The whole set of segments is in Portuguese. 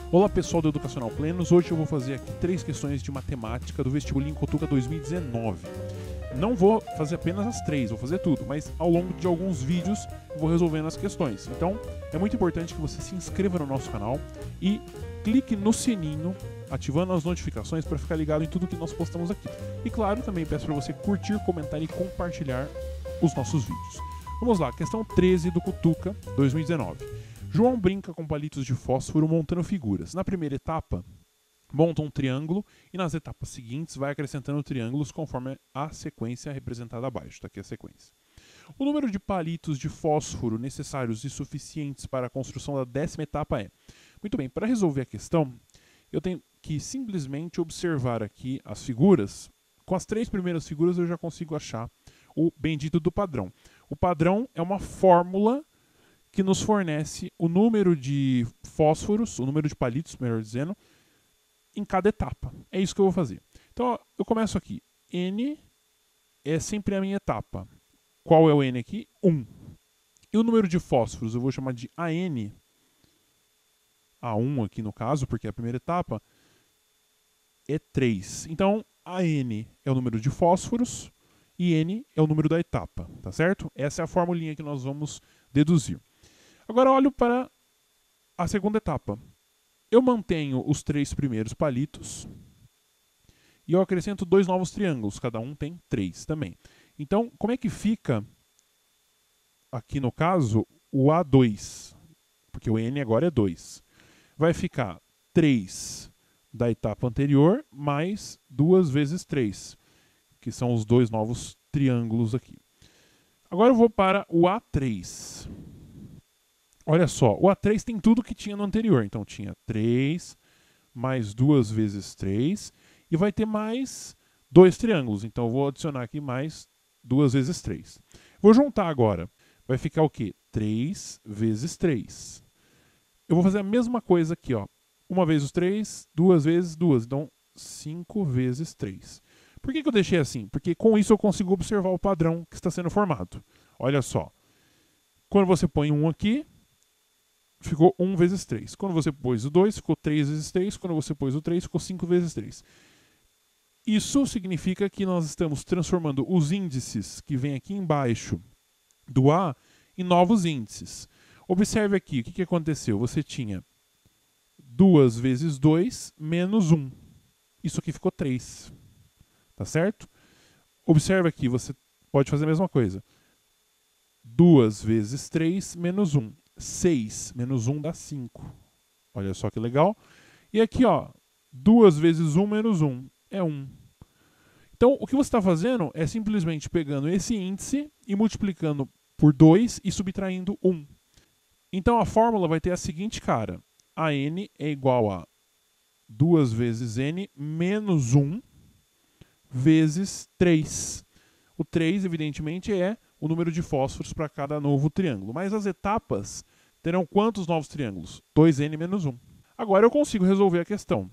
Olá pessoal do Educacional Plenos, hoje eu vou fazer aqui 3 questões de matemática do Vestibulinho Cotuca 2019. Não vou fazer apenas as 3, vou fazer tudo, mas ao longo de alguns vídeos eu vou resolvendo as questões. Então é muito importante que você se inscreva no nosso canal e clique no sininho, ativando as notificações para ficar ligado em tudo que nós postamos aqui. E claro, também peço para você curtir, comentar e compartilhar os nossos vídeos. Vamos lá, questão 13 do Cotuca 2019. João brinca com palitos de fósforo montando figuras. Na primeira etapa, monta um triângulo e nas etapas seguintes vai acrescentando triângulos conforme a sequência representada abaixo. Está aqui a sequência. O número de palitos de fósforo necessários e suficientes para a construção da 10ª etapa é... Muito bem, para resolver a questão, eu tenho que simplesmente observar aqui as figuras. Com as 3 primeiras figuras eu já consigo achar o bendito do padrão. O padrão é uma fórmula que nos fornece o número de fósforos, o número de palitos, melhor dizendo, em cada etapa. É isso que eu vou fazer. Então, ó, eu começo aqui. N é sempre a minha etapa. Qual é o N aqui? 1. E o número de fósforos eu vou chamar de AN. A1 aqui no caso, porque é a primeira etapa, é 3. Então, AN é o número de fósforos e N é o número da etapa, tá certo? Essa é a formulinha que nós vamos deduzir. Agora olho para a segunda etapa. Eu mantenho os 3 primeiros palitos e eu acrescento 2 novos triângulos. Cada um tem 3 também. Então, como é que fica, aqui no caso, o A2? Porque o N agora é 2. Vai ficar 3 da etapa anterior mais 2 vezes 3, que são os 2 novos triângulos aqui. Agora eu vou para o A3. Olha só, o A3 tem tudo que tinha no anterior. Então tinha 3 mais 2 vezes 3 e vai ter mais 2 triângulos. Então eu vou adicionar aqui mais 2 vezes 3. Vou juntar agora. Vai ficar o quê? 3 vezes 3. Eu vou fazer a mesma coisa aqui, ó. 1 vezes 3, 2 vezes 2. Então 5 vezes 3. Por que eu deixei assim? Porque com isso eu consigo observar o padrão que está sendo formado. Olha só. Quando você põe 1 aqui, ficou 1 vezes 3. Quando você pôs o 2, ficou 3 vezes 3. Quando você pôs o 3, ficou 5 vezes 3. Isso significa que nós estamos transformando os índices que vêm aqui embaixo do A em novos índices. Observe aqui, o que aconteceu? Você tinha 2 vezes 2 menos 1. Isso aqui ficou 3. Tá certo? Observe aqui, você pode fazer a mesma coisa. 2 vezes 3 menos 1. 6 menos 1 dá 5. Olha só que legal. E aqui, ó, 2 vezes 1 menos 1 é 1. Então, o que você está fazendo é simplesmente pegando esse índice e multiplicando por 2 e subtraindo 1. Então, a fórmula vai ter a seguinte cara. A N é igual a 2 vezes N menos 1 vezes 3. O 3, evidentemente, é o número de fósforos para cada novo triângulo. Mas as etapas terão quantos novos triângulos? 2N menos 1. Agora eu consigo resolver a questão.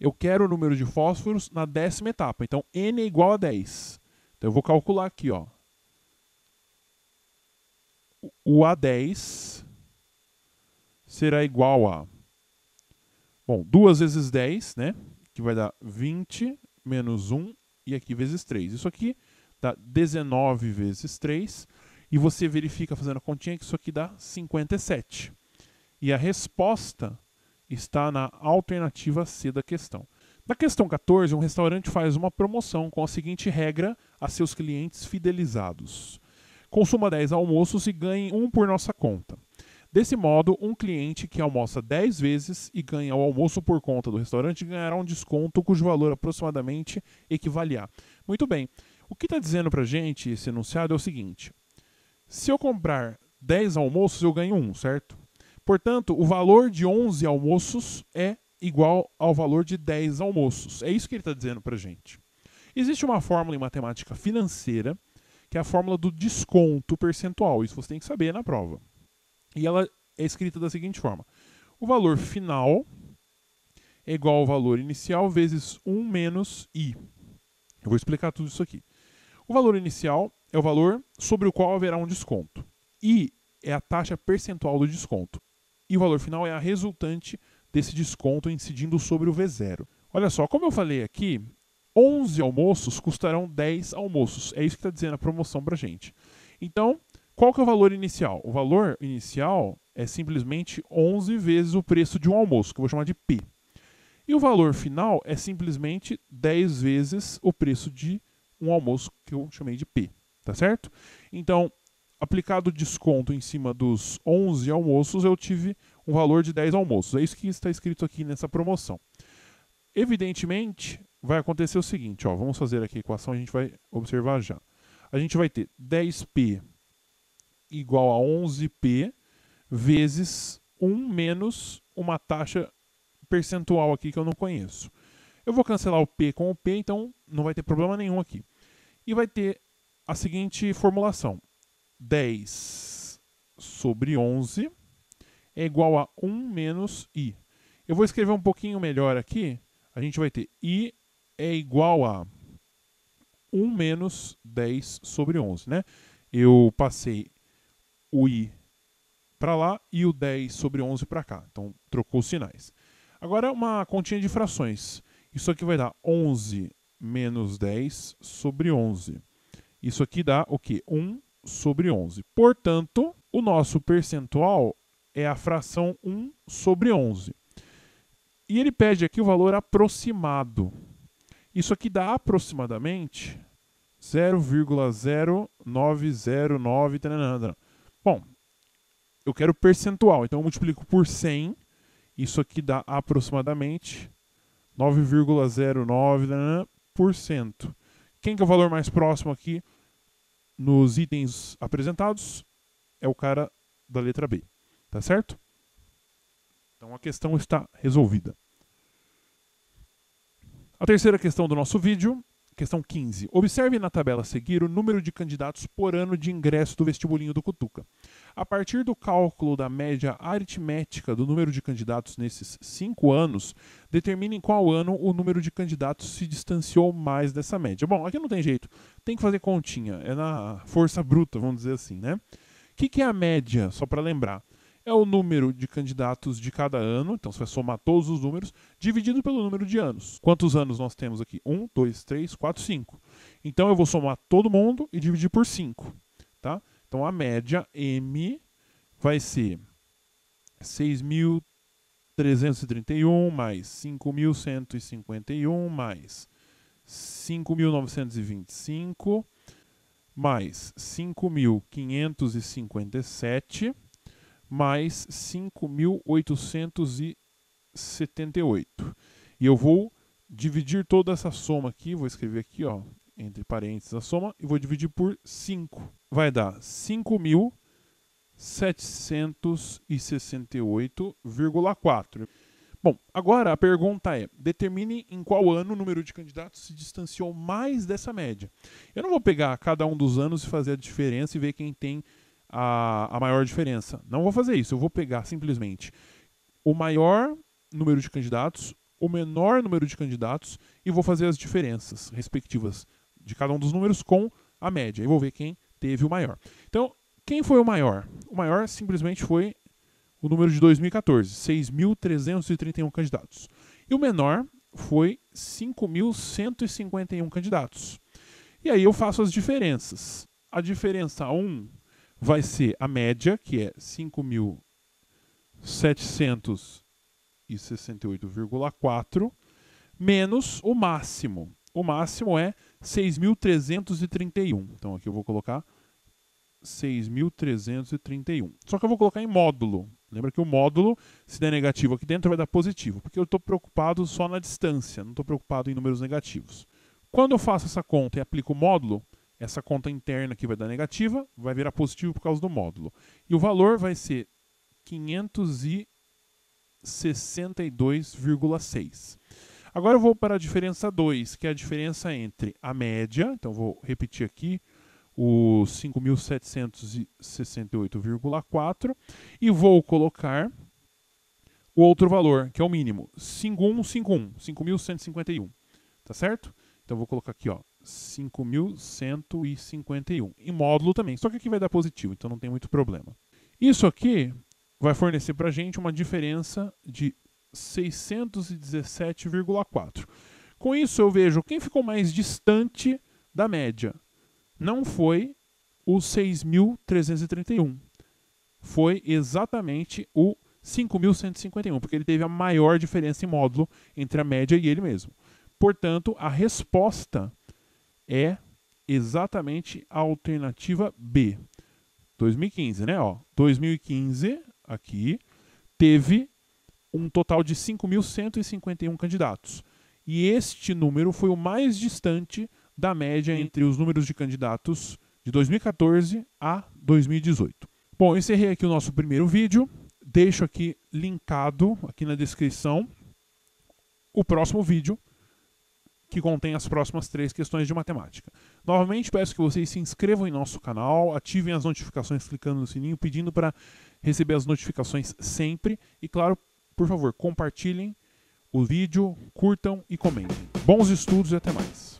Eu quero o número de fósforos na 10ª etapa. Então, N é igual a 10. Então, eu vou calcular aqui, ó. O A10 será igual a... Bom, 2 vezes 10, né? Que vai dar 20 menos 1 e aqui vezes 3. Isso aqui dá 19 vezes 3. E você verifica fazendo a continha que isso aqui dá 57. E a resposta está na alternativa C da questão. Na questão 14, um restaurante faz uma promoção com a seguinte regra a seus clientes fidelizados. Consuma 10 almoços e ganhe um por nossa conta. Desse modo, um cliente que almoça 10 vezes e ganha o almoço por conta do restaurante ganhará um desconto cujo valor aproximadamente equivale a... Muito bem, o que está dizendo para a gente esse enunciado é o seguinte. Se eu comprar 10 almoços, eu ganho um, certo? Portanto, o valor de 11 almoços é igual ao valor de 10 almoços. É isso que ele está dizendo para a gente. Existe uma fórmula em matemática financeira, que é a fórmula do desconto percentual. Isso você tem que saber na prova. E ela é escrita da seguinte forma. O valor final é igual ao valor inicial vezes 1 menos I. Eu vou explicar tudo isso aqui. O valor inicial é o valor sobre o qual haverá um desconto. I é a taxa percentual do desconto. E o valor final é a resultante desse desconto incidindo sobre o V0. Olha só, como eu falei aqui, 11 almoços custarão 10 almoços. É isso que está dizendo a promoção para a gente. Então, qual que é o valor inicial? O valor inicial é simplesmente 11 vezes o preço de um almoço, que eu vou chamar de P. E o valor final é simplesmente 10 vezes o preço de um almoço, que eu chamei de P. Tá certo? Então, aplicado o desconto em cima dos 11 almoços, eu tive um valor de 10 almoços. É isso que está escrito aqui nessa promoção. Evidentemente, vai acontecer o seguinte, ó, vamos fazer aqui a equação, a gente vai observar já. A gente vai ter 10P igual a 11P vezes 1 menos uma taxa percentual aqui que eu não conheço. Eu vou cancelar o P com o P, então não vai ter problema nenhum aqui. E vai ter a seguinte formulação. 10 sobre 11 é igual a 1 menos I. Eu vou escrever um pouquinho melhor aqui. A gente vai ter I é igual a 1 menos 10 sobre 11, né? Eu passei o I para lá e o 10 sobre 11 para cá. Então, trocou os sinais. Agora, uma continha de frações. Isso aqui vai dar 11 menos 10 sobre 11. Isso aqui dá o quê? 1 sobre 11. Portanto, o nosso percentual é a fração 1 sobre 11. E ele pede aqui o valor aproximado. Isso aqui dá aproximadamente 0,0909. Bom, eu quero percentual, então eu multiplico por 100. Isso aqui dá aproximadamente 9,09%. Quem que é o valor mais próximo aqui nos itens apresentados? É o cara da letra B, tá certo? Então a questão está resolvida. A terceira questão do nosso vídeo, questão 15. Observe na tabela a seguir o número de candidatos por ano de ingresso do vestibulinho do Cutuca. A partir do cálculo da média aritmética do número de candidatos nesses 5 anos, determine em qual ano o número de candidatos se distanciou mais dessa média. Bom, aqui não tem jeito, tem que fazer continha, é na força bruta, vamos dizer assim, né? O que é a média, só para lembrar? É o número de candidatos de cada ano, então você vai somar todos os números, dividido pelo número de anos. Quantos anos nós temos aqui? 1, 2, 3, 4, 5. Então eu vou somar todo mundo e dividir por 5. Tá? Então a média M vai ser 6.331 mais 5.151 mais 5.925 mais 5.557 mais 5.878. E eu vou dividir toda essa soma aqui, vou escrever aqui, ó, entre parênteses a soma, e vou dividir por 5. Vai dar 5.768,4. Bom, agora a pergunta é, determine em qual ano o número de candidatos se distanciou mais dessa média. Eu não vou pegar cada um dos anos e fazer a diferença e ver quem tem a maior diferença. Não vou fazer isso, eu vou pegar simplesmente o maior número de candidatos, o menor número de candidatos e vou fazer as diferenças respectivas de cada um dos números com a média. E vou ver quem teve o maior. Então, quem foi o maior? O maior simplesmente foi o número de 2014, 6.331 candidatos. E o menor foi 5.151 candidatos. E aí eu faço as diferenças. A diferença 1 vai ser a média, que é 5.768,4, menos o máximo. O máximo é 6.331. Então aqui eu vou colocar 6.331. Só que eu vou colocar em módulo. Lembra que o módulo, se der negativo aqui dentro, vai dar positivo, porque eu estou preocupado só na distância, não estou preocupado em números negativos. Quando eu faço essa conta e aplico o módulo, essa conta interna aqui vai dar negativa, vai virar positivo por causa do módulo. E o valor vai ser 562,6. Agora eu vou para a diferença 2, que é a diferença entre a média, então vou repetir aqui, o 5.768,4, e vou colocar o outro valor, que é o mínimo, 5.151, 5.151, tá certo? Então vou colocar aqui, ó, 5.151. E módulo também, só que aqui vai dar positivo, então não tem muito problema. Isso aqui vai fornecer para a gente uma diferença de 617,4. Com isso eu vejo quem ficou mais distante da média. Não foi o 6.331. Foi exatamente o 5.151, porque ele teve a maior diferença em módulo entre a média e ele mesmo. Portanto, a resposta é exatamente a alternativa B. 2015, né? Ó, 2015, aqui, teve um total de 5.151 candidatos. E este número foi o mais distante da média entre os números de candidatos de 2014 a 2018. Bom, encerrei aqui o nosso primeiro vídeo. Deixo aqui linkado, aqui na descrição, o próximo vídeo, que contém as próximas 3 questões de matemática. Novamente, peço que vocês se inscrevam em nosso canal, ativem as notificações clicando no sininho, pedindo para receber as notificações sempre. E, claro, por favor, compartilhem o vídeo, curtam e comentem. Bons estudos e até mais!